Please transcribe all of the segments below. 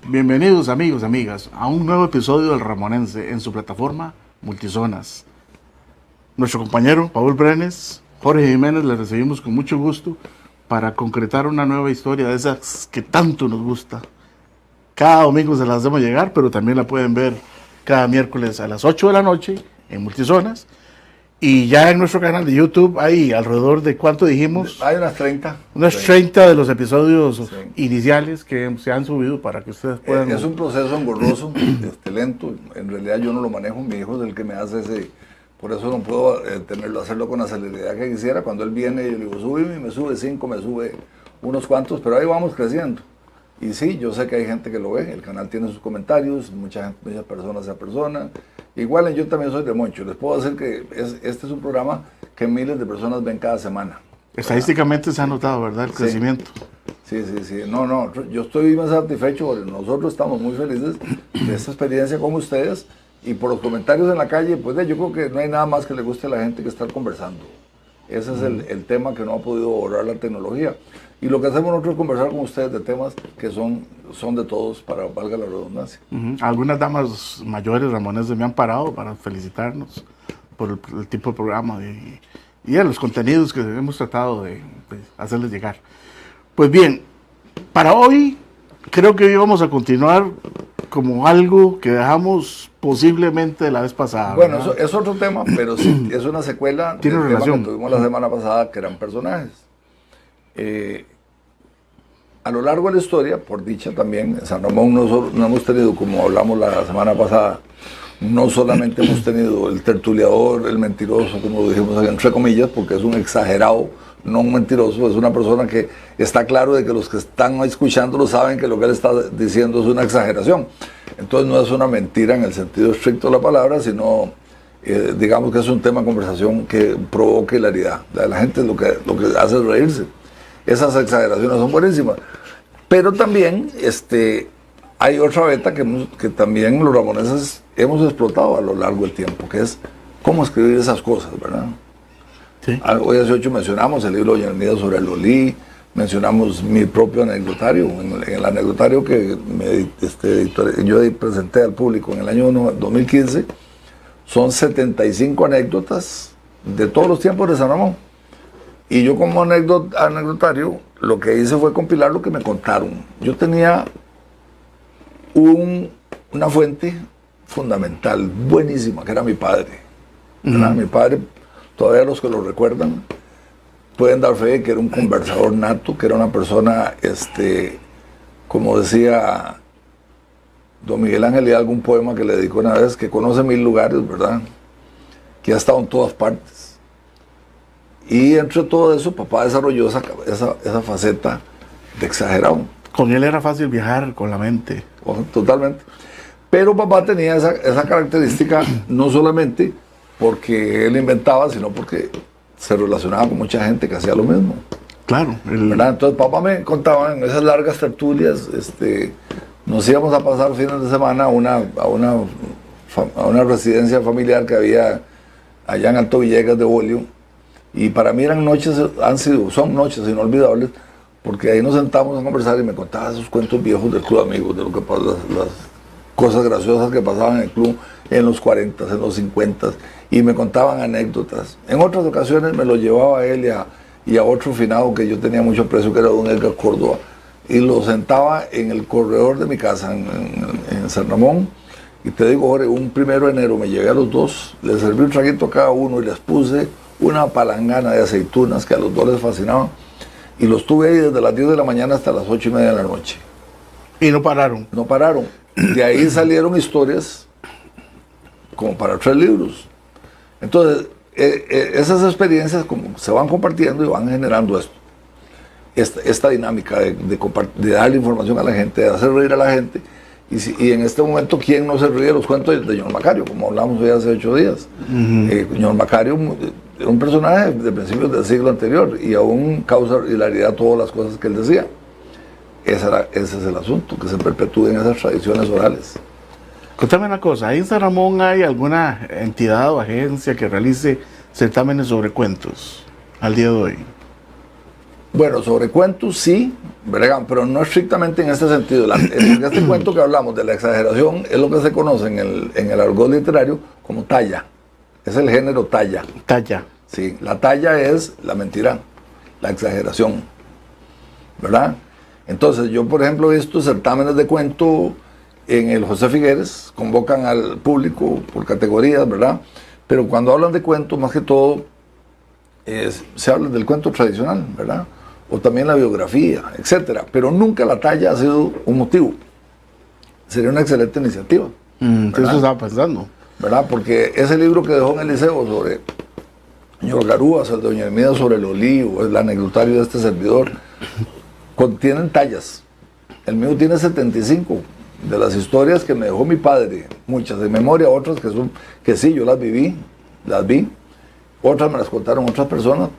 Bienvenidos amigos, amigas, a un nuevo episodio del Ramonense en su plataforma Multizonas. Nuestro compañero Paul Brenes, Jorge Jiménez, le recibimos con mucho gusto para concretar una nueva historia de esas que tanto nos gusta. Cada domingo se las hacemos llegar, pero también la pueden ver cada miércoles a las 8 de la noche en Multizonas. Y ya en nuestro canal de YouTube hay alrededor de, ¿cuánto dijimos? Hay unas 30. Unos 30 de los episodios iniciales que se han subido para que ustedes puedan... Es un proceso engorroso, lento. En realidad yo no lo manejo, mi hijo es el que me hace ese... Por eso no puedo hacerlo con la celeridad que quisiera. Cuando él viene, yo le digo, súbeme, y me sube 5, me sube unos cuantos, pero ahí vamos creciendo. Y sí, yo sé que hay gente que lo ve, el canal tiene sus comentarios, muchas personas se apersonan. Igual yo también soy de Moncho, les puedo decir que este es un programa que miles de personas ven cada semana. Estadísticamente se ha notado, ¿verdad? El crecimiento. Sí. No, yo estoy más satisfecho, nosotros estamos muy felices de esta experiencia con ustedes y por los comentarios en la calle, pues yo creo que no hay nada más que le guste a la gente que estar conversando. Ese es el tema que no ha podido borrar la tecnología. Y lo que hacemos nosotros es conversar con ustedes de temas que son de todos, para valga la redundancia. Algunas damas mayores ramoneses me han parado para felicitarnos por el tipo de programa y de los contenidos que hemos tratado de hacerles llegar. Pues bien, para hoy creo que hoy vamos a continuar como algo que dejamos posiblemente de la vez pasada. Bueno, eso es otro tema, pero sí, es una secuela del ¿Tiene relación? tema que tuvimos la semana pasada, que eran personajes. A lo largo de la historia, por dicha también, en San Ramón no hemos tenido, como hablamos la semana pasada, no solamente hemos tenido el tertuliador, el mentiroso, como lo dijimos entre comillas, porque es un exagerado, no un mentiroso, es una persona que está claro de que los que están escuchándolo saben que lo que él está diciendo es una exageración. Entonces no es una mentira en el sentido estricto de la palabra, sino digamos que es un tema de conversación que provoque hilaridad. La gente lo que hace es reírse. Esas exageraciones son buenísimas. Pero también hay otra beta que también los ramoneses hemos explotado a lo largo del tiempo, que es cómo escribir esas cosas, ¿verdad? Sí. Hoy hace 8 mencionamos el libro de Yanida sobre el Lolí, mencionamos mi propio anecdotario. En el anecdotario que yo presenté al público en el año 2015, son 75 anécdotas de todos los tiempos de San Ramón. Y yo como anecdotario, lo que hice fue compilar lo que me contaron. Yo tenía una fuente fundamental, buenísima, que era mi padre. Mi padre, todavía los que lo recuerdan, pueden dar fe de que era un conversador nato, que era una persona, como decía don Miguel Ángel Hidalgo, un poema que le dedicó una vez, que conoce 1000 lugares, ¿verdad? Que ha estado en todas partes. Y entre todo eso, papá desarrolló esa faceta de exagerado. Con él era fácil viajar con la mente. Totalmente. Pero papá tenía esa característica no solamente porque él inventaba, sino porque se relacionaba con mucha gente que hacía lo mismo. Claro. Entonces papá me contaba en esas largas tertulias, nos íbamos a pasar fines de semana a una residencia familiar que había allá en Alto Villegas de Bolio. Y para mí son noches inolvidables, porque ahí nos sentamos a conversar y me contaba esos cuentos viejos del Club Amigos, de lo que pasó, las cosas graciosas que pasaban en el club en los 40, en los 50, y me contaban anécdotas. En otras ocasiones me lo llevaba a él y a otro finado que yo tenía mucho aprecio, que era don Edgar Córdoba, y lo sentaba en el corredor de mi casa en San Ramón. Y te digo, Jorge, un 1 de enero me llevé a los dos, les serví un traguito a cada uno y les puse una palangana de aceitunas que a los dos les fascinaban, y los tuve ahí desde las 10 de la mañana hasta las 8:30 de la noche. Y no pararon. No pararon. De ahí salieron historias como para 3 libros. Entonces, esas experiencias como se van compartiendo y van generando esta dinámica de darle información a la gente, de hacer reír a la gente. Y en este momento, ¿quién no se ríe de los cuentos de John Macario? Como hablamos hoy hace 8 días. John Macario era un personaje de principios del siglo anterior y aún causa hilaridad todas las cosas que él decía. Ese es el asunto, que se perpetúen esas tradiciones orales. Contame una cosa, ¿ahí en San Ramón hay alguna entidad o agencia que realice certámenes sobre cuentos al día de hoy? Bueno, sobre cuentos sí, ¿verdad? Pero no estrictamente en este sentido. En este cuento que hablamos de la exageración es lo que se conoce en el argot literario como talla. Es el género talla. Talla. Sí, la talla es la mentira, la exageración, ¿verdad? Entonces yo, por ejemplo, he visto certámenes de cuento en el José Figueres, convocan al público por categorías, ¿verdad? Pero cuando hablan de cuento, más que todo, se habla del cuento tradicional, ¿verdad? O también la biografía, etcétera. Pero nunca la talla ha sido un motivo. Sería una excelente iniciativa. Eso estaba pensando. ¿Verdad? Porque ese libro que dejó en el liceo sobre señor Garúas, el de Doña Hermida sobre el olivo, el anecdotario de este servidor, contienen tallas. El mío tiene 75 de las historias que me dejó mi padre, muchas de memoria, otras que sí, yo las vi, otras me las contaron otras personas,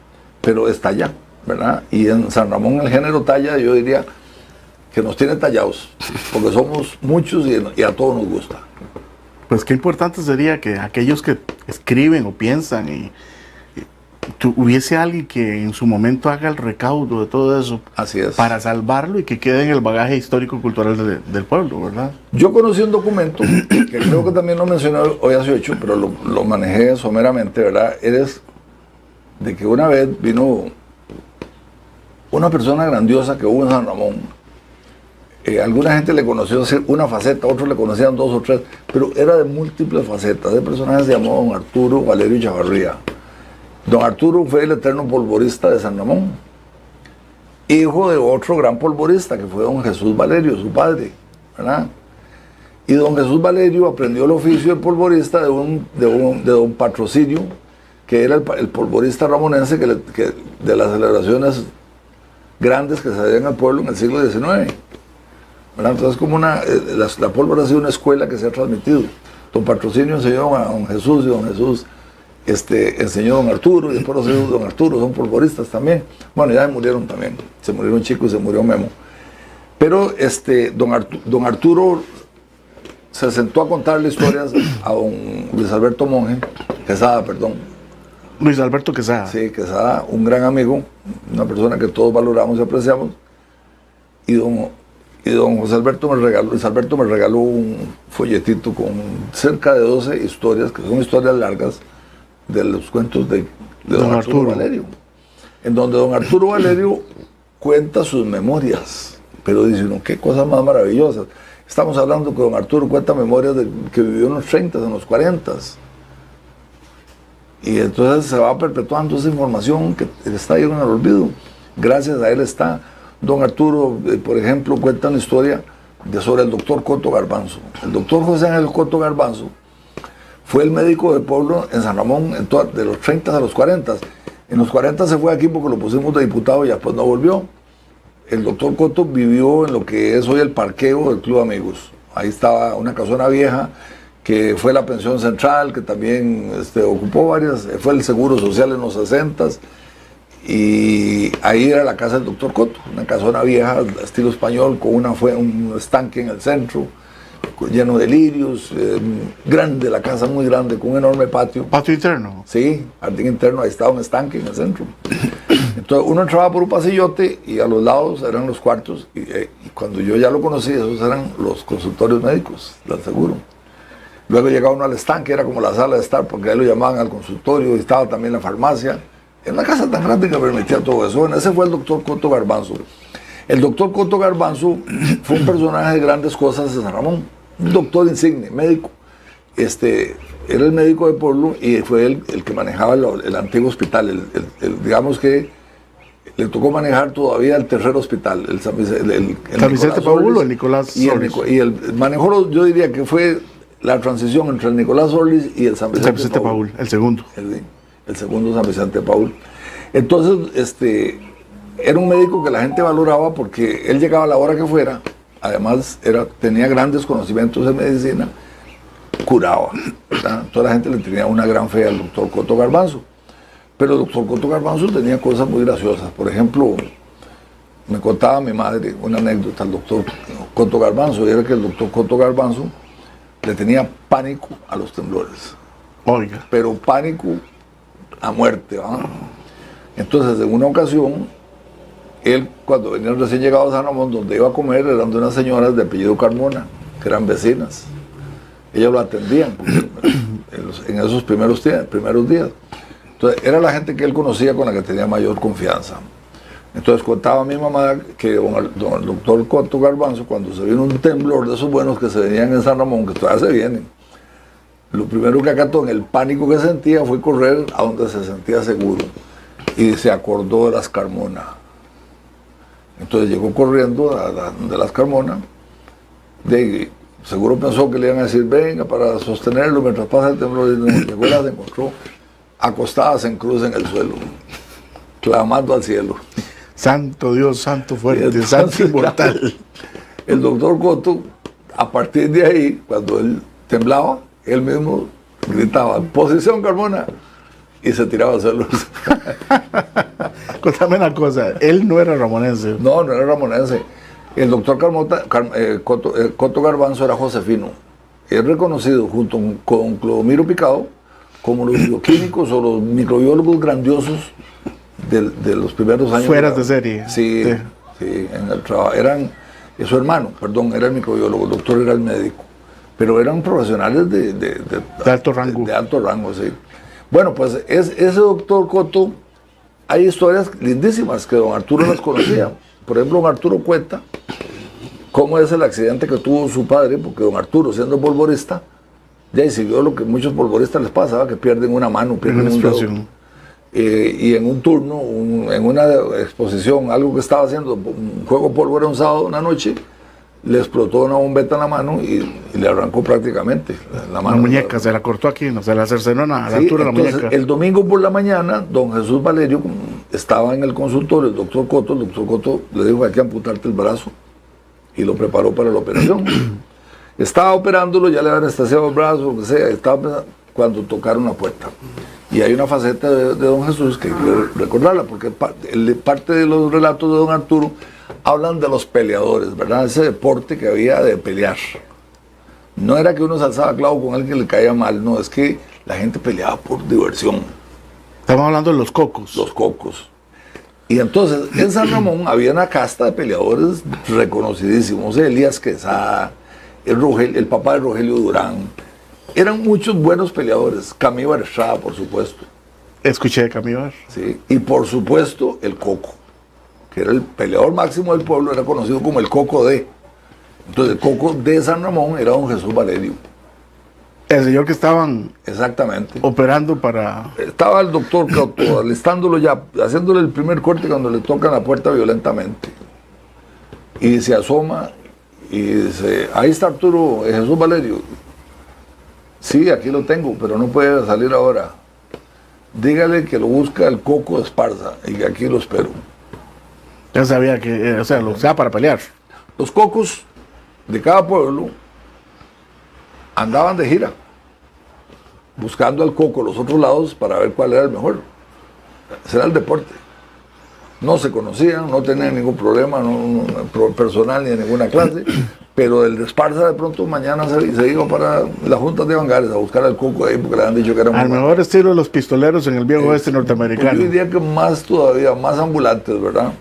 pero es talla, ¿verdad? Y en San Ramón el género talla, yo diría que nos tiene tallados, porque somos muchos y a todos nos gusta. Pues qué importante sería que aquellos que escriben o piensan y hubiese alguien que en su momento haga el recaudo de todo eso. Así es. Para salvarlo y que quede en el bagaje histórico-cultural del pueblo, ¿verdad? Yo conocí un documento que creo que también lo mencioné hoy hace 8, pero lo manejé someramente, ¿verdad? Eres de que una vez vino una persona grandiosa que hubo en San Ramón. Alguna gente le conoció una faceta, otros le conocían 2 o 3, pero era de múltiples facetas. El personaje se llamó don Arturo Valerio Chavarría. Don Arturo fue el eterno polvorista de San Ramón, hijo de otro gran polvorista que fue don Jesús Valerio, su padre, ¿verdad? Y don Jesús Valerio aprendió el oficio de polvorista de don Patrocinio, que era el polvorista ramonense de las celebraciones grandes que se hacían al pueblo en el siglo XIX. ¿Verdad? Entonces, como la pólvora ha sido una escuela que se ha transmitido. Don Patrocinio enseñó a don Jesús y don Jesús enseñó a don Arturo, y después don Arturo son polvoristas también. Bueno, ya se murieron también. Se murieron chicos y se murió Memo. Pero don Arturo se sentó a contarle historias a don Luis Alberto Monge, Quesada, perdón. Luis Alberto Quesada. Sí, Quesada, un gran amigo, una persona que todos valoramos y apreciamos. Y don Luis Alberto me regaló un folletito con cerca de 12 historias, que son historias largas, de los cuentos de don Arturo Valerio. En donde don Arturo Valerio cuenta sus memorias, pero dice uno, qué cosas más maravillosas. Estamos hablando que don Arturo cuenta memorias que vivió en los 30, en los 40. Y entonces se va perpetuando esa información que está ahí en el olvido. Gracias a él está. Don Arturo, por ejemplo, cuenta una historia sobre el doctor Coto Garbanzo. El doctor José Ángel Coto Garbanzo fue el médico de pueblo en San Ramón de los 30 a los 40. En los 40 se fue aquí porque lo pusimos de diputado y después no volvió. El doctor Coto vivió en lo que es hoy el parqueo del Club Amigos. Ahí estaba una casona vieja que fue la pensión central, que también ocupó varias, fue el seguro social en los 60. Y ahí era la casa del doctor Coto, una casona vieja, estilo español, con un estanque en el centro, lleno de lirios, grande la casa, muy grande, con un enorme patio. ¿Patio interno? Sí, jardín interno, ahí estaba un estanque en el centro. Entonces uno entraba por un pasillote y a los lados eran los cuartos, y cuando yo ya lo conocí, esos eran los consultorios médicos del seguro. Luego llegaba uno al estanque, era como la sala de estar, porque ahí lo llamaban al consultorio, y estaba también la farmacia. En una casa tan grande que permitía todo eso. Bueno, ese fue el doctor Coto Garbanzo. El doctor Coto Garbanzo fue un personaje de grandes cosas de San Ramón, un doctor insigne, médico. Era el médico de pueblo y fue el que manejaba el antiguo hospital. Digamos que le tocó manejar todavía el tercer hospital, el San Vicente Paul o el Nicolás Orlis. Y el manejó, yo diría que fue la transición entre el Nicolás Orlis y el San Vicente Paul, el segundo. El segundo San Vicente Paul. Entonces, era un médico que la gente valoraba porque él llegaba a la hora que fuera, además tenía grandes conocimientos de medicina, curaba, ¿verdad? Toda la gente le tenía una gran fe al doctor Coto Garbanzo. Pero el doctor Coto Garbanzo tenía cosas muy graciosas. Por ejemplo, me contaba mi madre una anécdota al doctor Coto Garbanzo, y era que el doctor Coto Garbanzo le tenía pánico a los temblores. Oiga. Pero pánico a muerte, ¿verdad? Entonces, en una ocasión, él, cuando venían recién llegados a San Ramón, donde iba a comer, eran de unas señoras de apellido Carmona, que eran vecinas. Ellas lo atendían en esos primeros días. Entonces, era la gente que él conocía con la que tenía mayor confianza. Entonces, contaba a mi mamá que el doctor Coto Garbanzo, cuando se vino un temblor de esos buenos que se venían en San Ramón, que todavía se vienen, lo primero que acató en el pánico que sentía fue correr a donde se sentía seguro. Y se acordó de las Carmona. Entonces llegó corriendo de las Carmona. Seguro pensó que le iban a decir, venga, para sostenerlo mientras pasa el temblor. Llegó y las encontró acostadas en cruz en el suelo, clamando al cielo. Santo Dios, santo fuerte, santo inmortal. El doctor Coto, a partir de ahí, cuando él temblaba, él mismo gritaba, posición Carmona, y se tiraba al suelo. Contame una cosa, él no era ramonense. No era ramonense. El doctor Coto Garbanzo era josefino. Es reconocido junto con Clodomiro Picado como los bioquímicos o los microbiólogos grandiosos de los primeros años. Fueras de serie. Sí, en el trabajo. Su hermano, era el microbiólogo, el doctor era el médico. Pero eran profesionales de alto rango. De alto rango, sí. Bueno, pues ese doctor Coto, hay historias lindísimas que don Arturo las conocía. Por ejemplo, don Arturo cuenta cómo es el accidente que tuvo su padre, porque don Arturo, siendo polvorista, ya siguió lo que muchos polvoristas les pasaba, que pierden una mano, pierden un dedo. Y en un turno, en una exposición, algo que estaba haciendo, un juego pólvora un sábado, una noche, le explotó una bombeta en la mano y le arrancó prácticamente la mano. La muñeca, se la cortó aquí, no se la cercenó a la altura de la muñeca. El domingo por la mañana, don Jesús Valerio estaba en el consultorio, el doctor Coto le dijo que hay que amputarte el brazo y lo preparó para la operación. Estaba operándolo, ya le habían anestesiado el brazo, lo que sea, estaba cuando tocaron la puerta. Y hay una faceta de don Jesús que hay que recordarla, porque parte de los relatos de don Arturo hablan de los peleadores, ¿verdad? Ese deporte que había de pelear. No era que uno se alzaba clavo con alguien que le caía mal, no, es que la gente peleaba por diversión. Estamos hablando de los cocos. Los cocos. Y entonces, en San Ramón había una casta de peleadores reconocidísimos. Elías Quesada, el papá de Rogelio Durán. Eran muchos buenos peleadores. Camíbar Estrada, por supuesto. Escuché de Camíbar. Sí. Y por supuesto, el Coco, que era el peleador máximo del pueblo, era conocido como el Coco D. Entonces, el Coco de San Ramón era don Jesús Valerio. El señor que estaban exactamente operando para... Estaba el doctor Coto alistándolo ya, haciéndole el primer corte cuando le tocan la puerta violentamente. Y se asoma y dice, ahí está Arturo Jesús Valerio. Sí, aquí lo tengo, pero no puede salir ahora. Dígale que lo busca el Coco Esparza y que aquí lo espero. Ya sabía que, o sea, lo usaba para pelear. Los cocos de cada pueblo andaban de gira, buscando al Coco los otros lados para ver cuál era el mejor. Ese era el deporte. No se conocían, no tenían ningún problema personal ni de ninguna clase, pero el de Esparza de pronto mañana se iba para las juntas de Bangares a buscar al Coco ahí porque le han dicho que era muy al mejor estilo de los pistoleros en el viejo oeste norteamericano. Pues yo diría que más todavía, más ambulantes, ¿verdad?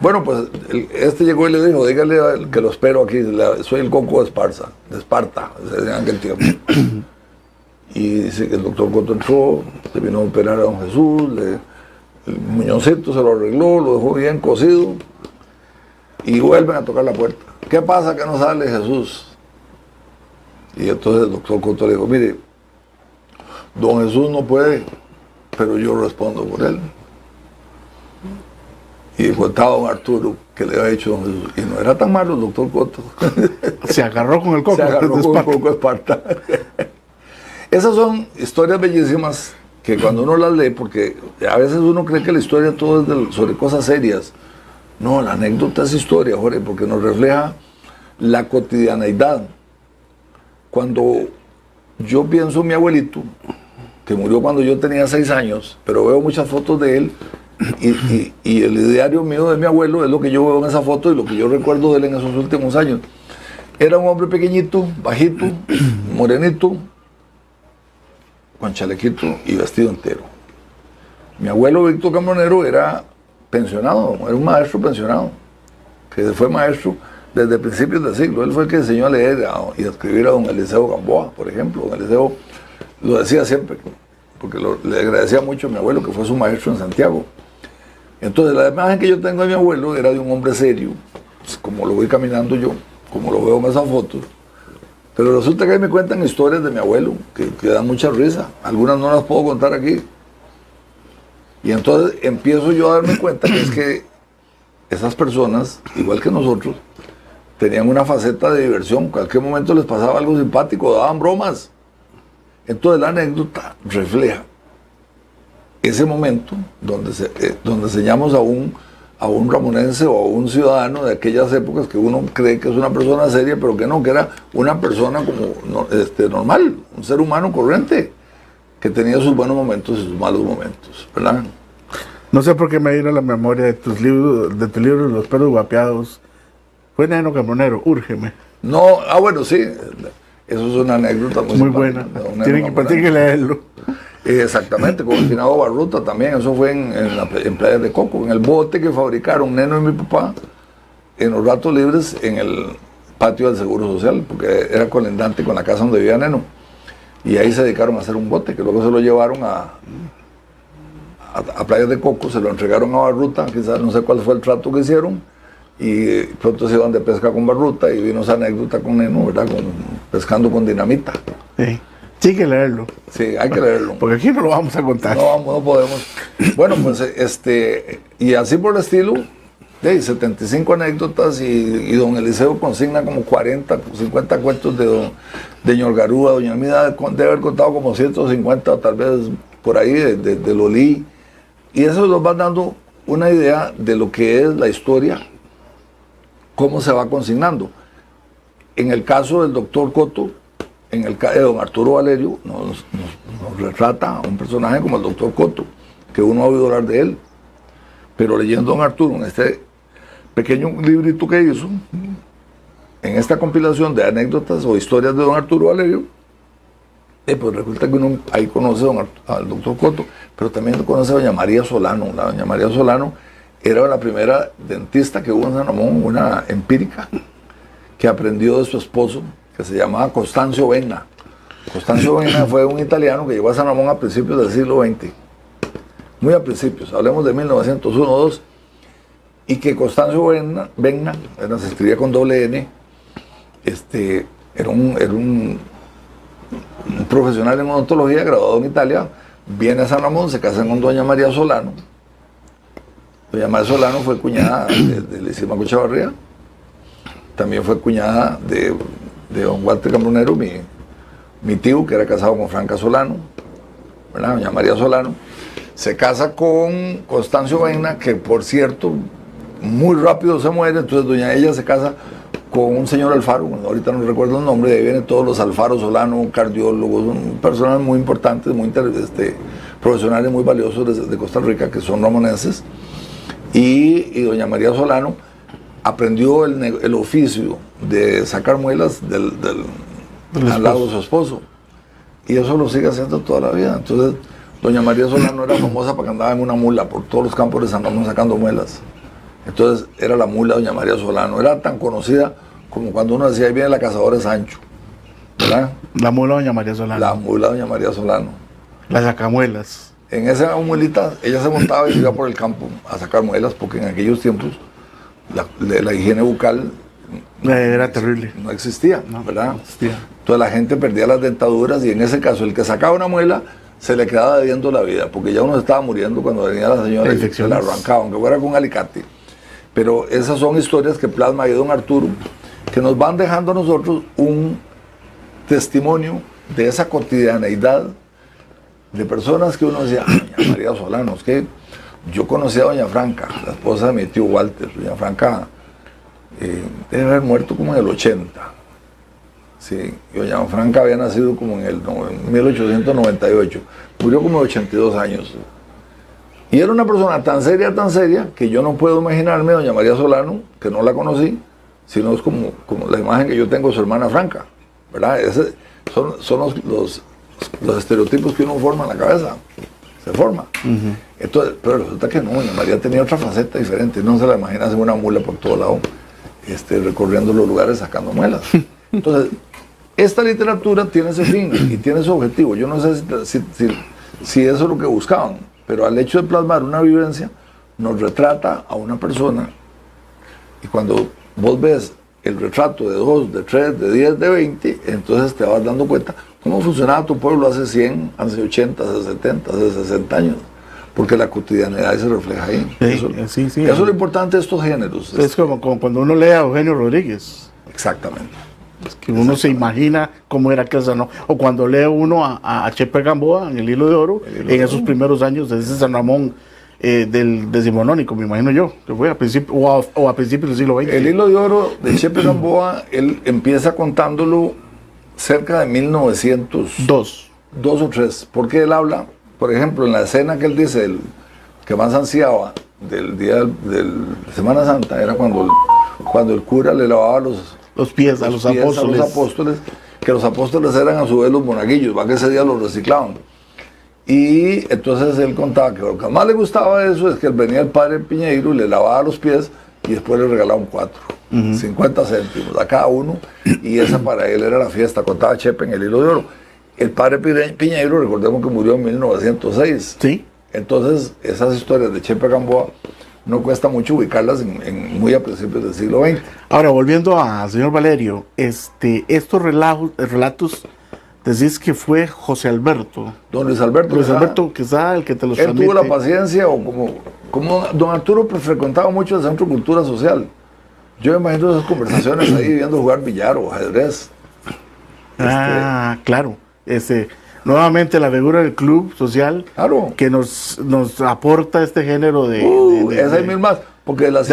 Bueno, pues llegó y le dijo, dígale que lo espero aquí, soy el Coco de Esparta, en aquel tiempo. Y dice que el doctor Coto entró, se vino a operar a don Jesús, el muñoncito se lo arregló, lo dejó bien cosido, y vuelven a tocar la puerta. ¿Qué pasa que no sale Jesús? Y entonces el doctor Coto le dijo, mire, don Jesús no puede, pero yo respondo por él. Y contaba don Arturo que le había hecho don Jesús. Y no era tan malo el doctor Coto. Se agarró con el Coco. Se agarró con el Coco de Esparta. Esas son historias bellísimas que cuando uno las lee, porque a veces uno cree que la historia todo es sobre cosas serias. No, la anécdota es historia, Jorge, porque nos refleja la cotidianeidad. Cuando yo pienso en mi abuelito, que murió cuando yo tenía 6 años, pero veo muchas fotos de él, y el ideario mío de mi abuelo es lo que yo veo en esa foto y lo que yo recuerdo de él en esos últimos años. Era un hombre pequeñito, bajito, morenito, con chalequito y vestido entero. Mi abuelo Víctor Cambronero era pensionado, era un maestro pensionado, que fue maestro desde principios del siglo. Él fue el que enseñó a leer y a escribir a don Eliseo Gamboa, por ejemplo. Don Eliseo lo decía siempre, porque le agradecía mucho a mi abuelo, que fue su maestro en Santiago. Entonces, la imagen que yo tengo de mi abuelo era de un hombre serio, pues, como lo voy caminando yo, como lo veo en esas fotos. Pero resulta que ahí me cuentan historias de mi abuelo, que dan mucha risa. Algunas no las puedo contar aquí. Y entonces empiezo yo a darme cuenta que es que esas personas, igual que nosotros, tenían una faceta de diversión. En cualquier momento les pasaba algo simpático, daban bromas. Entonces la anécdota refleja ese momento donde enseñamos a un ramonense o a un ciudadano de aquellas épocas que uno cree que es una persona seria, pero que no, que era una persona como normal, un ser humano corriente, que tenía sus buenos momentos y sus malos momentos, ¿verdad? No sé por qué me vino a la memoria de tu libro Los Perros Guapeados. Fue Neno Cambronero, úrgeme. No, bueno, sí, eso es una anécdota muy buena. Tienen que leerlo. Exactamente, con el finado Barruta también, eso fue en Playa de Coco, en el bote que fabricaron Neno y mi papá en los ratos libres en el patio del Seguro Social, porque era colindante con la casa donde vivía Neno. Y ahí se dedicaron a hacer un bote, que luego se lo llevaron a Playa de Coco, se lo entregaron a Barruta, quizás no sé cuál fue el trato que hicieron, y pronto se iban de pesca con Barruta y vino esa anécdota con Neno, ¿verdad? Pescando con dinamita. Sí. Sí, hay que leerlo. Sí, hay que leerlo. Porque aquí no lo vamos a contar. No podemos. Bueno, pues y así por el estilo, 75 anécdotas y don Eliseo consigna como 40, 50 cuentos de Ñor Garúa. Doña Almida debe haber contado como 150, tal vez por ahí, de Lolí. Y eso nos va dando una idea de lo que es la historia, cómo se va consignando. En el caso del doctor Coto, en el caso de don Arturo Valerio, nos retrata a un personaje como el doctor Coto, que uno ha oído hablar de él. Pero leyendo a don Arturo en este pequeño librito que hizo, en esta compilación de anécdotas o historias de don Arturo Valerio, pues resulta que uno ahí conoce al doctor Coto, pero también conoce a doña María Solano. La doña María Solano era la primera dentista que hubo en San Ramón, una empírica, que aprendió de su esposo, que se llamaba Costanzo Venna. Costanzo Venna fue un italiano que llegó a San Ramón a principios del siglo XX, muy a principios, hablemos de 1901-2, y que Costanzo Venna se escribía con doble N, era un profesional en odontología, graduado en Italia, viene a San Ramón, se casa con doña María Solano. Doña María Solano fue cuñada de Lisimaco Chavarría, también fue cuñada de don Walter Cambronero, mi tío, que era casado con Franca Solano, ¿verdad? Doña María Solano. Se casa con Constancio Venna, que por cierto, muy rápido se muere, entonces doña ella se casa con un señor Alfaro, ahorita no recuerdo el nombre, de ahí vienen todos los Alfaro Solano, cardiólogos, personas muy importantes, muy profesionales muy valiosos de Costa Rica, que son ramonenses, y doña María Solano aprendió el oficio de sacar muelas al lado de su esposo, y eso lo sigue haciendo toda la vida. Entonces doña María Solano era famosa porque andaba en una mula por todos los campos de San Ramón sacando muelas. Entonces era la mula doña María Solano, era tan conocida como cuando uno decía ahí viene la cazadora de Sancho, ¿verdad? La mula doña María Solano. La mula doña María Solano. Las sacamuelas. En esa mulita ella se montaba y iba por el campo a sacar muelas, porque en aquellos tiempos la higiene bucal era terrible. No existía, no, ¿verdad? No existía. Entonces la gente perdía las dentaduras, y en ese caso el que sacaba una muela se le quedaba debiendo la vida, porque ya uno se estaba muriendo cuando venía la señora y se la arrancaba, aunque fuera con un alicate. Pero esas son historias que plasma ahí don Arturo, que nos van dejando a nosotros un testimonio de esa cotidianeidad de personas que uno decía, doña María Solano, es que yo conocí a doña Franca, la esposa de mi tío Walter. Doña Franca debe haber muerto como en el 80. Sí, y doña Franca había nacido como en 1898, murió como de 82 años. Y era una persona tan seria, que yo no puedo imaginarme a doña María Solano, que no la conocí, sino es como la imagen que yo tengo de su hermana Franca, ¿verdad? Son los estereotipos que uno forma en la cabeza. se forma. Entonces, pero resulta que no, doña María tenía otra faceta diferente, no se la imagina en una mula por todo lado, recorriendo los lugares sacando muelas. Entonces, esta literatura tiene ese fin y tiene su objetivo. Yo no sé si eso es lo que buscaban, pero al hecho de plasmar una vivencia, nos retrata a una persona, y cuando vos ves el retrato de 2, de 3, de 10, de 20, entonces te vas dando cuenta cómo funcionaba tu pueblo hace 100, hace 80, hace 70, hace 60 años, porque la cotidianidad se refleja ahí. Sí, eso es lo importante de estos géneros. Es como cuando uno lee a Eugenio Rodríguez. Exactamente. Es que uno se imagina cómo era San, o cuando lee uno a Chepe Gamboa en El Hilo de Oro, en esos primeros años de ese San Ramón del decimonónico, me imagino yo, que fue a principios del siglo XX. El Hilo de Oro de Chepe Gamboa, él empieza contándolo cerca de 1902 o 3, porque él habla, por ejemplo, en la escena que él dice, que más ansiaba del día de Semana Santa, era cuando el cura le lavaba los pies a los apóstoles, que los apóstoles eran a su vez los monaguillos, va que ese día los reciclaban. Y entonces él contaba que lo que más le gustaba de eso es que venía el padre Piñeiro y le lavaba los pies y después le regalaban 50 céntimos a cada uno, y esa para él era la fiesta, contaba Chepe en El Hilo de Oro. El padre Piñeiro, recordemos que murió en 1906. Sí. Entonces, esas historias de Chepe Gamboa no cuesta mucho ubicarlas muy a principios del siglo XX. Ahora, volviendo a señor Valerio, estos relatos, decís que fue José Alberto. Don Luis Alberto. Luis Alberto Quesada, el que te los transmite. Él tuvo la paciencia, o como don Arturo frecuentaba mucho el Centro de Cultura Social. Yo me imagino esas conversaciones ahí viendo jugar billar o ajedrez. Claro. Nuevamente la figura del club social, claro, que nos aporta este género de esas mil más, porque las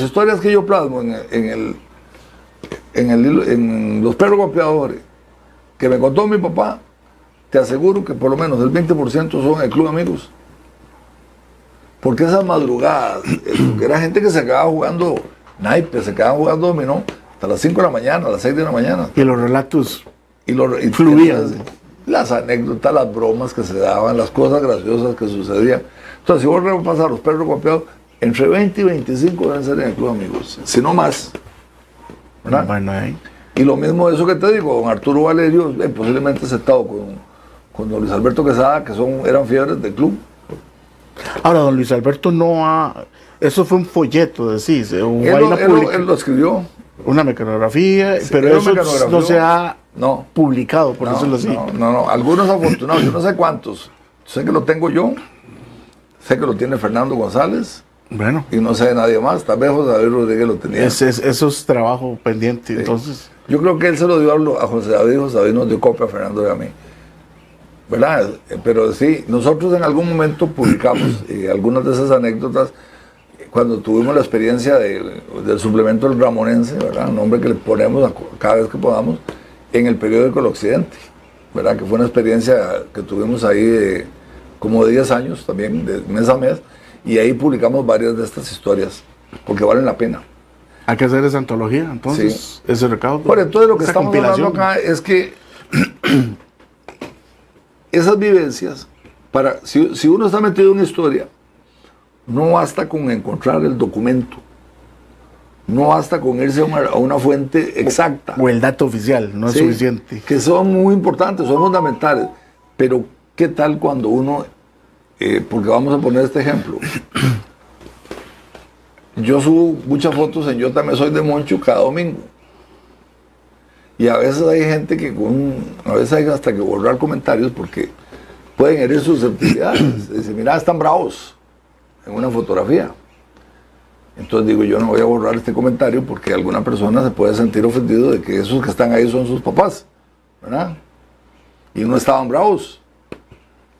historias que yo plasmo en los perros golpeadores que me contó mi papá, te aseguro que por lo menos el 20% son el club amigos, porque esas madrugadas, que era gente que se quedaba jugando naipes, se quedaba jugando dominó hasta las 5 de la mañana, a las 6 de la mañana, y los relatos fluían. Las anécdotas, las bromas que se daban, las cosas graciosas que sucedían. Entonces, si vos repasas los perros golpeados, entre 20 y 25 deben ser en el club amigos, si no más. ¿Verdad? Bueno, y lo mismo de eso que te digo, don Arturo Valerio, posiblemente sentado con don Luis Alberto Quesada, que eran fiebres del club. Ahora, don Luis Alberto eso fue un folleto, decís. Él lo escribió. Una mecanografía, sí, pero eso no se ha publicado, por decirlo así. No, algunos afortunados, yo no sé cuántos. Sé que lo tengo yo, sé que lo tiene Fernando González, bueno, y no sé de nadie más, tal vez José David Rodríguez lo tenía. Eso es trabajo pendiente, sí. Entonces. Yo creo que él se lo dio a José David nos dio copia a Fernando y a mí, ¿verdad? Pero sí, nosotros en algún momento publicamos algunas de esas anécdotas, cuando tuvimos la experiencia del suplemento del Ramonense, ¿verdad? Un nombre que le ponemos cada vez que podamos, en el periódico El Occidente, ¿verdad? Que fue una experiencia que tuvimos ahí como de 10 años también, de mes a mes, y ahí publicamos varias de estas historias, porque valen la pena. Hay que hacer esa antología, entonces, sí. Ese recaudo. Por entonces lo que estamos hablando acá es que esas vivencias, si uno está metido en una historia, no basta con encontrar el documento, no basta con irse a una fuente exacta. O el dato oficial, no es suficiente. Que son muy importantes, son fundamentales, pero ¿qué tal cuando uno, porque vamos a poner este ejemplo, yo subo muchas fotos en Yo También Soy de Moncho cada domingo, y a veces hay gente que a veces hay hasta que borrar comentarios porque pueden herir susceptibilidades. Dice, mira, están bravos en una fotografía. Entonces digo, yo no voy a borrar este comentario porque alguna persona se puede sentir ofendido de que esos que están ahí son sus papás, ¿verdad? Y no estaban bravos.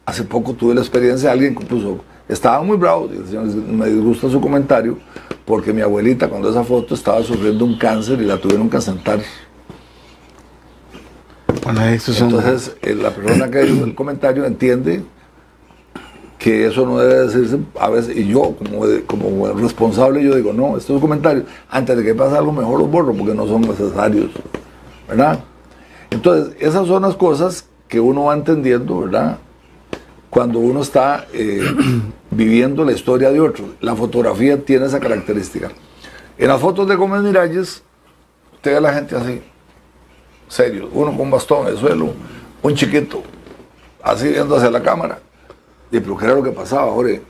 Hace poco tuve la experiencia de alguien que puso, estaban muy bravos, y el señor, me disgusta su comentario porque mi abuelita cuando esa foto estaba sufriendo un cáncer y la tuvieron que asentar. Bueno, entonces la persona que hizo el comentario entiende que eso no debe decirse a veces, y yo como responsable yo digo, no, estos comentarios, antes de que pase algo mejor los borro porque no son necesarios, ¿verdad? Entonces, esas son las cosas que uno va entendiendo, ¿verdad? cuando uno está viviendo la historia de otro. La fotografía tiene esa característica. En las fotos de Gómez Miralles, usted ve a la gente así, serio, uno con bastón en el suelo, un chiquito, así viendo hacia la cámara. Y pero ¿qué era lo que pasaba, Jorge?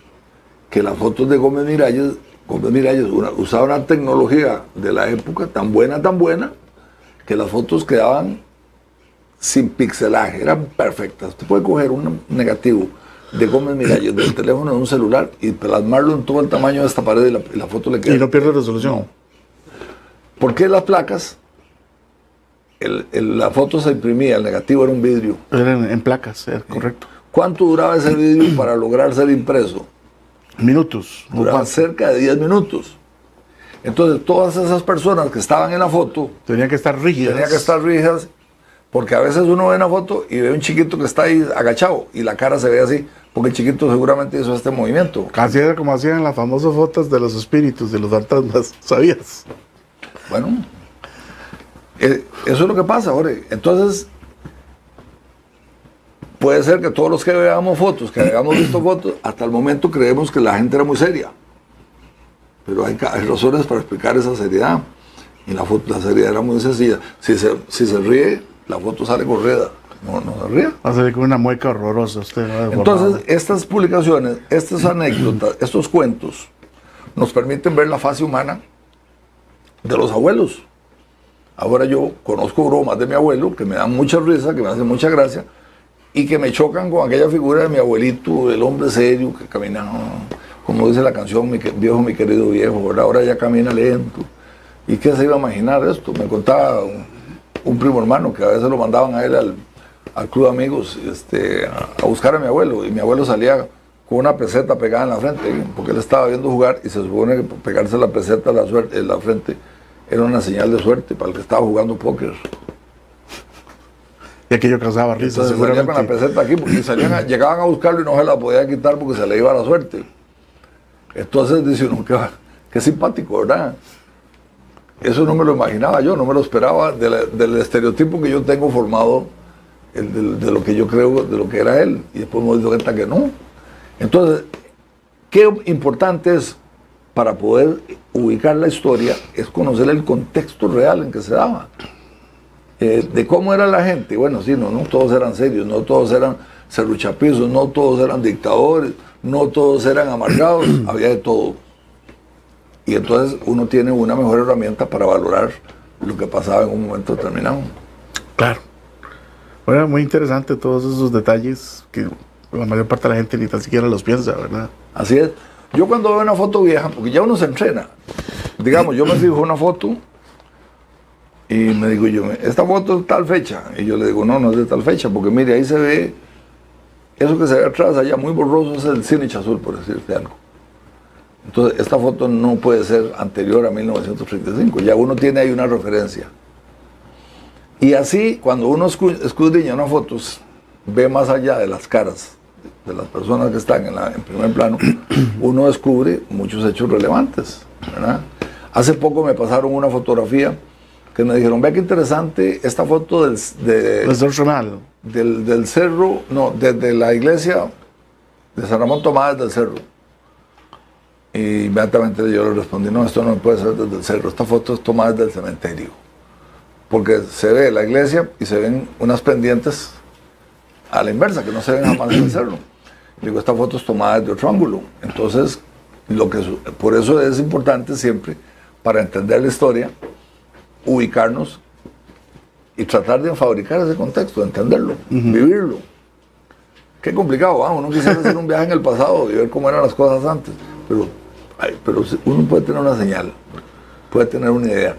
Que las fotos de Gómez Miralles usaba una tecnología de la época tan buena, que las fotos quedaban sin pixelaje, eran perfectas. Usted puede coger un negativo de Gómez Miralles del teléfono de un celular y plasmarlo en todo el tamaño de esta pared y la foto le queda. Y no pierde resolución. No. Porque las placas, la foto se imprimía, el negativo era un vidrio. Eran en placas, correcto. ¿Cuánto duraba ese vidrio para lograr ser impreso? Minutos. Duraba cerca de 10 minutos. Entonces, todas esas personas que estaban en la foto tenían que estar rígidas, porque a veces uno ve una foto y ve un chiquito que está ahí agachado y la cara se ve así, porque el chiquito seguramente hizo este movimiento. Casi era como hacían las famosas fotos de los espíritus, de los fantasmas, ¿sabías? Bueno, eso es lo que pasa, Jorge. Entonces, puede ser que todos los que veamos fotos, que hayamos visto fotos, hasta el momento creemos que la gente era muy seria. Pero hay razones para explicar esa seriedad. Y la seriedad era muy sencilla. Si se ríe, la foto sale corrida. No se ríe. Va a salir con una mueca horrorosa usted. ¿No? Entonces, estas publicaciones, estas anécdotas, estos cuentos, nos permiten ver la fase humana de los abuelos. Ahora yo conozco bromas de mi abuelo que me dan mucha risa, que me hacen mucha gracia, y que me chocan con aquella figura de mi abuelito, el hombre serio que caminaba, como dice la canción, mi querido viejo, ¿verdad? Ahora ya camina lento. ¿Y qué se iba a imaginar esto? Me contaba un primo hermano que a veces lo mandaban a él al club de amigos a buscar a mi abuelo, y mi abuelo salía con una peseta pegada en la frente, porque él estaba viendo jugar y se supone que pegarse la peseta en la frente era una señal de suerte para el que estaba jugando póker. Y aquello causaba risa, seguramente. Salía con la peseta aquí, porque llegaban a buscarlo y no se la podía quitar porque se le iba la suerte. Entonces dice uno, qué simpático, ¿verdad? Eso no me lo imaginaba yo, no me lo esperaba del estereotipo que yo tengo formado, de lo que yo creo, de lo que era él. Y después me doy cuenta que no. Entonces, qué importante es para poder ubicar la historia, es conocer el contexto real en que se daba. De cómo era la gente. Bueno, sí, no todos eran serios, no todos eran serruchapizos, no todos eran dictadores, no todos eran amargados, había de todo. Y entonces uno tiene una mejor herramienta para valorar lo que pasaba en un momento determinado. Claro. Bueno, muy interesante todos esos detalles que la mayor parte de la gente ni tan siquiera los piensa, ¿verdad? Así es. Yo cuando veo una foto vieja, porque ya uno se entrena, digamos, yo me fijo una foto y me digo yo, esta foto es tal fecha. Y yo le digo, no es de tal fecha, porque mire, ahí se ve, eso que se ve atrás, allá muy borroso, es el Cine Azul, por decirte algo. Entonces, esta foto no puede ser anterior a 1935, ya uno tiene ahí una referencia. Y así, cuando uno escudriña unas fotos, ve más allá de las caras de las personas que están en primer plano, uno descubre muchos hechos relevantes, ¿verdad? Hace poco me pasaron una fotografía que me dijeron, vea qué interesante esta foto del cerro, no, desde la iglesia de San Ramón Tomás del Cerro. Y inmediatamente yo le respondí, no, esto no puede ser desde el cerro, esta foto es tomada desde el cementerio. Porque se ve la iglesia y se ven unas pendientes a la inversa, que no se ven jamás en el cerro. Digo, esta foto es tomada desde otro ángulo. Entonces, por eso es importante siempre, para entender la historia, ubicarnos y tratar de fabricar ese contexto, entenderlo, vivirlo. Qué complicado, ¿va? Uno quisiera hacer un viaje en el pasado y ver cómo eran las cosas antes, pero uno puede tener una señal, puede tener una idea.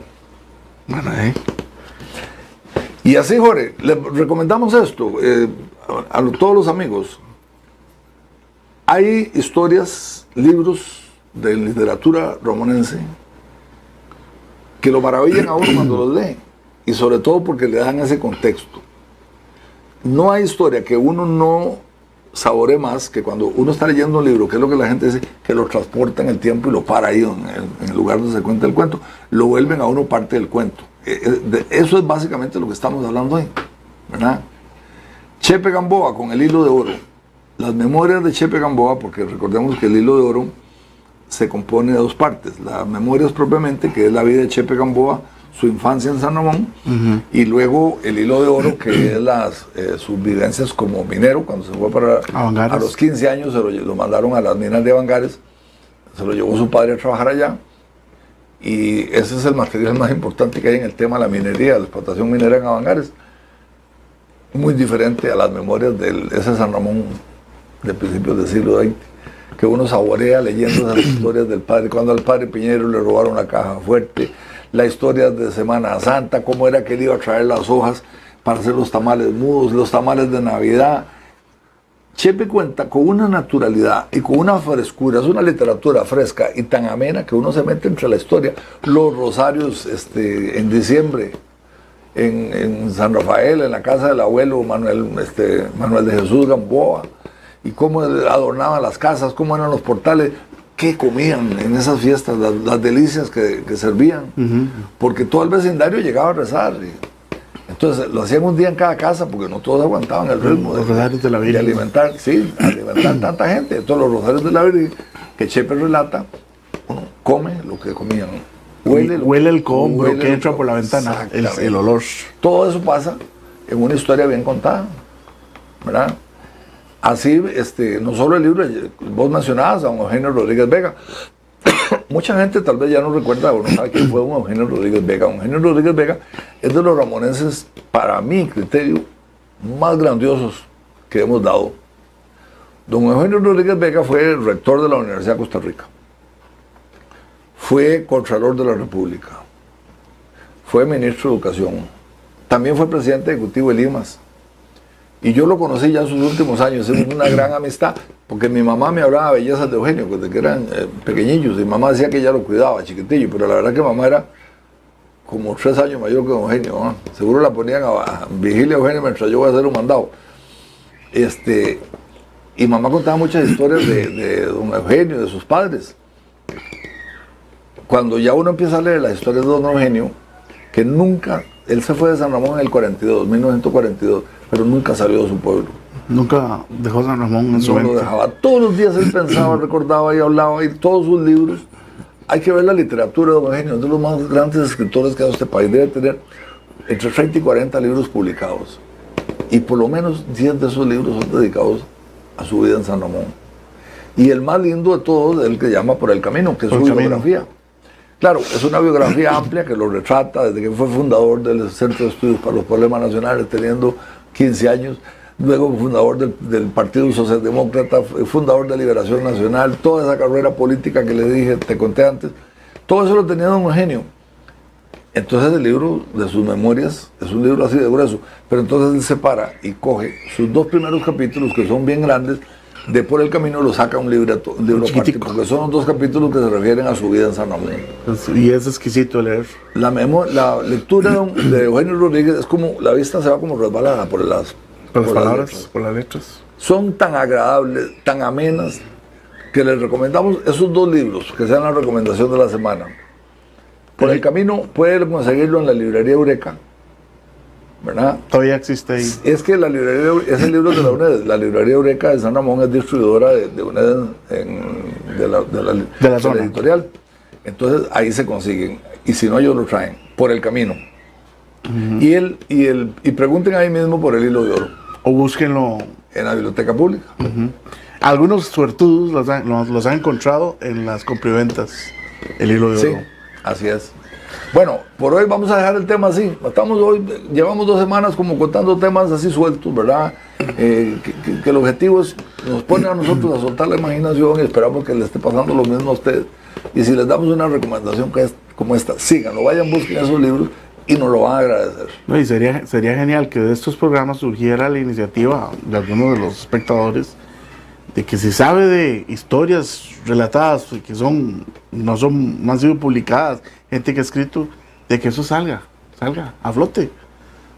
Bueno, Y así, Jorge, le recomendamos esto a todos los amigos. Hay historias, libros de literatura romanense que lo maravillan a uno cuando los lee, y sobre todo porque le dan ese contexto. No hay historia que uno no saboree más que cuando uno está leyendo un libro, que es lo que la gente dice, que lo transporta en el tiempo y lo para ahí en el lugar donde se cuenta el cuento, lo vuelven a uno parte del cuento. Eso es básicamente lo que estamos hablando hoy, ¿verdad? Chepe Gamboa con El hilo de oro. las memorias de Chepe Gamboa, porque recordemos que el Hilo de Oro se compone de dos partes. Las memorias propiamente, que es la vida de Chepe Gamboa, su infancia en San Ramón, y luego el Hilo de Oro, que es sus vivencias como minero, cuando se fue a los 15 años, lo mandaron a las minas de Avangares, se lo llevó su padre a trabajar allá, y ese es el material más importante que hay en el tema de la minería, la explotación minera en Avangares. Muy diferente a las memorias de ese San Ramón de principios del siglo XX, que uno saborea leyendo esas historias del padre, cuando al padre Piñero le robaron la caja fuerte, la historia de Semana Santa, cómo era que él iba a traer las hojas para hacer los tamales mudos, los tamales de Navidad. Chepe cuenta con una naturalidad y con una frescura, es una literatura fresca y tan amena que uno se mete entre la historia. Los rosarios en diciembre, en San Rafael, en la casa del abuelo Manuel de Jesús Gamboa, y cómo adornaban las casas, cómo eran los portales, qué comían en esas fiestas, las delicias que servían, porque todo el vecindario llegaba a rezar. Entonces lo hacían un día en cada casa, porque no todos aguantaban el ritmo de alimentar, alimentar tanta gente. Entonces los rosarios de la Virgen, que Chepe relata, uno come lo que comían. Huele el combro que entra por la ventana, el olor. Todo eso pasa en una historia bien contada, ¿verdad? Así, no solo el libro, vos mencionabas a don Eugenio Rodríguez Vega. Mucha gente tal vez ya no recuerda o no sabe quién fue don Eugenio Rodríguez Vega. Don Eugenio Rodríguez Vega es de los ramonenses, para mi criterio, más grandiosos que hemos dado. Don Eugenio Rodríguez Vega fue rector de la Universidad de Costa Rica. Fue Contralor de la República. Fue ministro de Educación. También fue presidente ejecutivo de Limas. Y yo lo conocí ya en sus últimos años, es una gran amistad, porque mi mamá me hablaba bellezas de Eugenio, desde que eran pequeñillos, y mamá decía que ella lo cuidaba, chiquitillo, pero la verdad que mamá era como 3 años mayor que don Eugenio, ¿no? Seguro la ponían a vigilia a Eugenio mientras yo voy a hacer un mandado. Y mamá contaba muchas historias de don Eugenio, de sus padres. Cuando ya uno empieza a leer las historias de don Eugenio, que nunca, él se fue de San Ramón en el 1942, pero nunca salió de su pueblo. Nunca dejó San Ramón en su mente. No lo dejaba. Todos los días él pensaba, recordaba y hablaba, y todos sus libros. Hay que ver la literatura de don Eugenio, es de los más grandes escritores que ha dado este país. Debe tener entre 30 y 40 libros publicados. Y por lo menos 10 de esos libros son dedicados a su vida en San Ramón. Y el más lindo de todos es el que llama Por el Camino, que es su biografía. Claro, es una biografía amplia que lo retrata desde que fue fundador del Centro de Estudios para los Problemas Nacionales, teniendo 15 años, luego fundador del Partido Socialdemócrata, fundador de Liberación Nacional, toda esa carrera política que le dije, te conté antes, todo eso lo tenía don Eugenio. Entonces el libro de sus memorias es un libro así de grueso, pero entonces él se para y coge sus 2 primeros capítulos, que son bien grandes, de Por el Camino lo saca un libro aparte, porque son los 2 capítulos que se refieren a su vida en San Ramón. Y es exquisito leer. La lectura de Eugenio Rodríguez es como, la vista se va como resbalada por las palabras, por las letras. Son tan agradables, tan amenas, que les recomendamos esos 2 libros, que sean la recomendación de la semana. Por el Camino pueden conseguirlo en la librería Eureka, ¿verdad? Todavía existe ahí. Es que la librería, ese libro de la UNED, la librería Eureka de San Ramón es distribuidora de UNED de la zona editorial. Entonces ahí se consiguen, y si no ellos lo traen, Por el Camino. Y pregunten ahí mismo por el Hilo de Oro. O búsquenlo en la biblioteca pública. Algunos suertudos los han encontrado en las compriventas, el Hilo de Oro. Sí, así es. Bueno, por hoy vamos a dejar el tema así. Llevamos 2 semanas como contando temas así sueltos, ¿verdad? Que el objetivo es, nos pone a nosotros a soltar la imaginación, y esperamos que le esté pasando lo mismo a ustedes. Y si les damos una recomendación como esta, síganlo, vayan, busquen esos libros y nos lo van a agradecer. No, y sería genial que de estos programas surgiera la iniciativa de algunos de los espectadores de que se sabe de historias relatadas que no han sido publicadas, gente que ha escrito, de que eso salga a flote,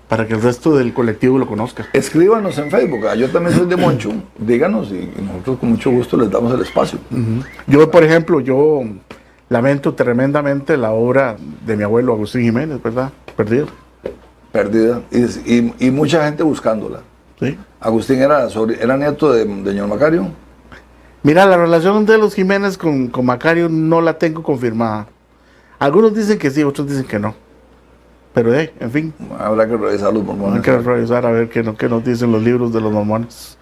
para que el resto del colectivo lo conozca. Escríbanos en Facebook, yo también soy de Moncho, díganos y nosotros con mucho gusto les damos el espacio. Yo, por ejemplo, lamento tremendamente la obra de mi abuelo Agustín Jiménez, ¿verdad? Perdida. Y mucha gente buscándola. Sí. Agustín era nieto de señor Macario. Mira, la relación de los Jiménez con Macario no la tengo confirmada. Algunos dicen que sí, otros dicen que no. Pero, en fin, Habrá que revisar los mormones. hay que revisar a ver qué nos dicen los libros de los mormones.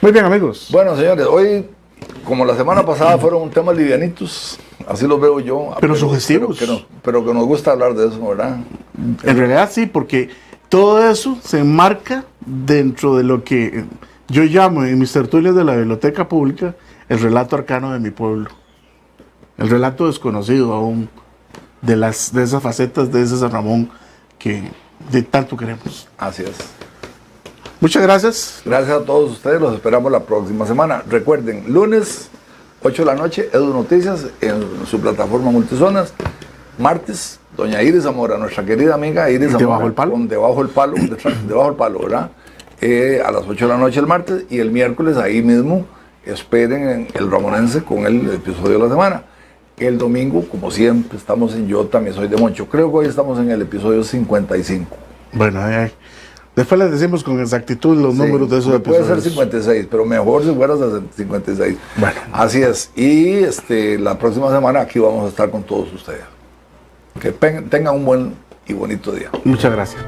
Muy bien, amigos. Bueno, señores, hoy, como la semana pasada fueron temas livianitos, así los veo yo. Pero sugestivos. Pero que nos gusta hablar de eso, ¿verdad? En realidad sí, porque todo eso se enmarca dentro de lo que yo llamo en mis tertulias de la biblioteca pública el relato arcano de mi pueblo. El relato desconocido aún de esas facetas de ese San Ramón que de tanto queremos. Así es. Muchas gracias. Gracias a todos ustedes, los esperamos la próxima semana. Recuerden, lunes, 8 de la noche, Edu Noticias en su plataforma Multizonas. Martes, doña Iris Zamora, nuestra querida amiga Iris Zamora. Debajo el palo. Con Debajo el Palo, Debajo el Palo, ¿verdad? A las 8 de la noche el martes y el miércoles ahí mismo esperen en el Ramonense con el episodio de la semana. El domingo, como siempre, estamos en Yo También Soy de Moncho. Creo que hoy estamos en el episodio 55. Bueno, después les decimos con exactitud los números de esos episodios. Puede ser 56, pero mejor si fueras a 56. Bueno. Así es. Y la próxima semana aquí vamos a estar con todos ustedes. Que tengan un buen y bonito día. Muchas gracias.